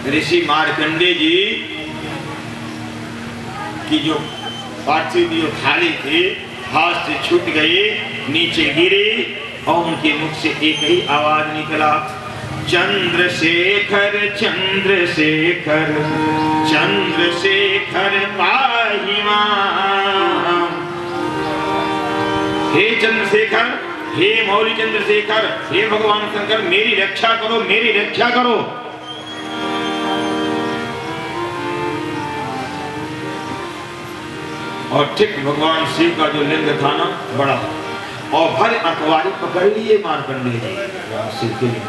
ऋषि मार्कंडेय जी की जो पार्थिव जो थाली थी हाथ से छूट गई, नीचे गिरी और उनके मुख से एक ही आवाज निकला, चंद्रशेखर चंद्रशेखर चंद्रशेखर पाहि मां। हे चंद्रशेखर, हे मौली चंद्रशेखर, हे भगवान शंकर, मेरी रक्षा करो, मेरी रक्षा करो। और ठीक भगवान शिव का जो लिंग था ना बड़ा, और भर अखबारी पकड़ लिए मार्कंडेय जी शिव के लिंग।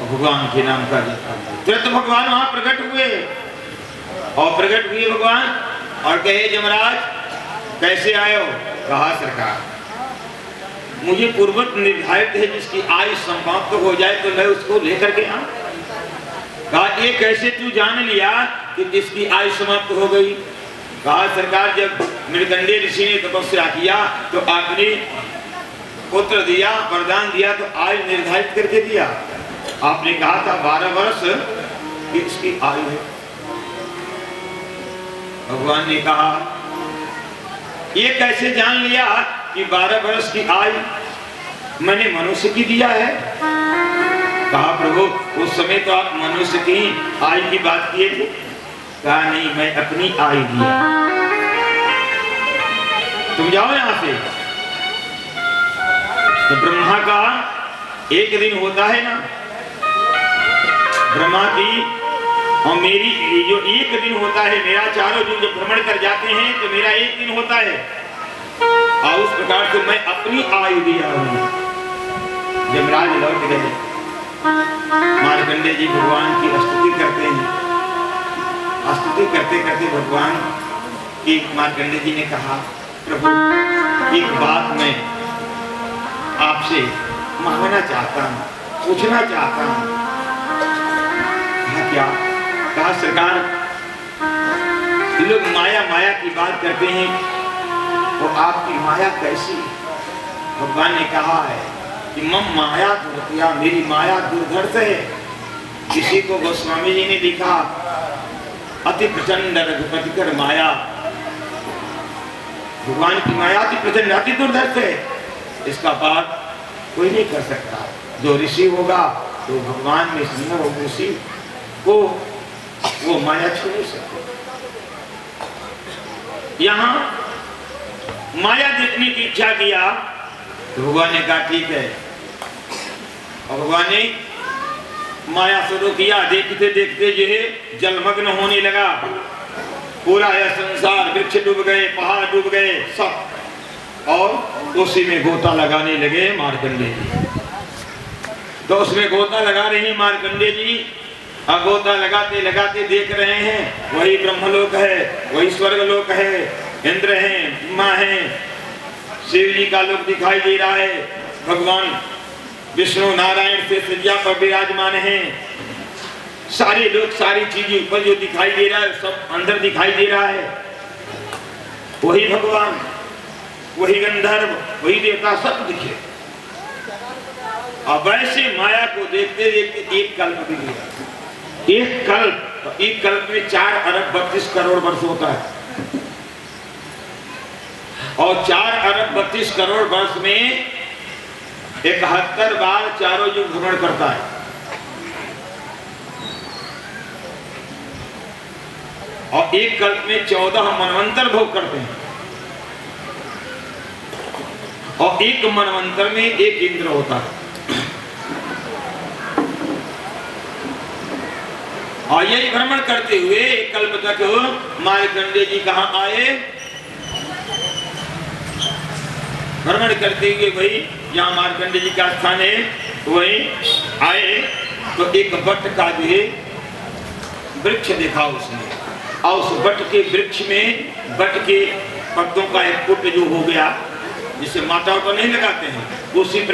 भगवान के नाम का तुरंत भगवान वहां प्रकट हुए, और प्रकट हुए भगवान और कहे, जमराज कैसे आए हो? कहा, सरकार मुझे पूर्वत निर्धारित है जिसकी आयु समाप्त हो जाए तो मैं उसको लेकर के आऊं। कहा, ये कैसे तू जान लिया कि जिसकी आयु समाप्त हो गई? कहा, सरकार जब मृगंडेय ऋषि ने तपस्या किया तो आपने पुत्र दिया, वरदान दिया, तो आयु निर्धारित करके दिया। आपने कहा था 12 वर्ष इसकी आयु है। भगवान ने कहा, ये कैसे जान लिया कि 12 वर्ष की आयु मैंने मनुष्य की दिया है? कहा, प्रभु उस समय तो आप मनुष्य की आयु की बात किए थे। कहा, नहीं, मैं अपनी आयु दिया। तुम जाओ यहां से। तो ब्रह्मा का एक दिन होता है ना, ब्रह्मा की और मेरी जो एक दिन होता है, मेरा चारों दिन जब भ्रमण कर जाते हैं तो मेरा एक दिन होता है, और उस प्रकार से मैं अपनी आयु दिया हूं। यमराज लौट गए, मार्कंडेय जी भगवान की स्तुति करते हैं। स्तुति करते करते भगवान की मार्कंडेय जी ने कहा, प्रभु एक बात मैं आपसे मांगना चाहता हूं, पूछना चाहता हूं। कहा, क्या? कहा, सरकार लोग माया माया की बात करते हैं, तो आपकी माया कैसी? भगवान ने कहा है कि मम माया दुर्गया, मेरी माया दुर्धर्ष है। किसी को गोस्वामी जी ने लिखा, अति प्रचंड रघुपतिकर माया। भगवान की माया अति प्रचंड अति दुर्धर्ष है, इसका बात कोई नहीं कर सकता। जो ऋषि होगा तो भगवान में सुंदर हो, ऋषि को वो माया छू नहीं सकते। यहां माया देखने की इच्छा किया तो भगवान ने कहा, ठीक है। और भगवान ने माया शुरू किया। देखते देखते जो है जलमग्न होने लगा पूरा यह संसार। वृक्ष डूब गए, पहाड़ डूब गए सब, और उसी में गोता लगाने लगे मार्कंडेय जी। तो उसमें गोता लगा रहे हैं मार्कंडेय जी, और गोता लगाते लगाते देख रहे हैं वही ब्रह्मलोक है, वही स्वर्गलोक है, इंद्र हैं, माँ हैं, शिव जी का लोक दिखाई दे रहा है। भगवान विष्णु नारायण से सज्जा पर विराजमान हैं। सारे लोग, सारी चीजें ऊपर जो दिखाई दे रहा है सब अंदर दिखाई दे रहा है। वही भगवान, वही गंधर्व, वही देवता सब दिखे। अब वैसे माया को देखते देखते एक कल्प भी गया। एक कल्प में 4 अरब 32 करोड़ वर्ष होता है, और 4 अरब 32 करोड़ वर्ष में 71 बार चारों युग भ्रमण करता है। और एक कल्प में 14 मनवंतर भोग करते हैं, और एक मनवंतर में एक इंद्र होता है। और यही भ्रमण करते हुए एक कल्प तक मार्कंडेय जी कहां आए? भ्रमण करते हुए वही जहां मार्कंडेय जी का स्थान है वही आए, तो एक वट का जो है वृक्ष देखा उसने, और उस वट के वृक्ष में वट के पत्तों का एक पुट जो हो गया, जिसे माता नहीं लगाते हैं, उसी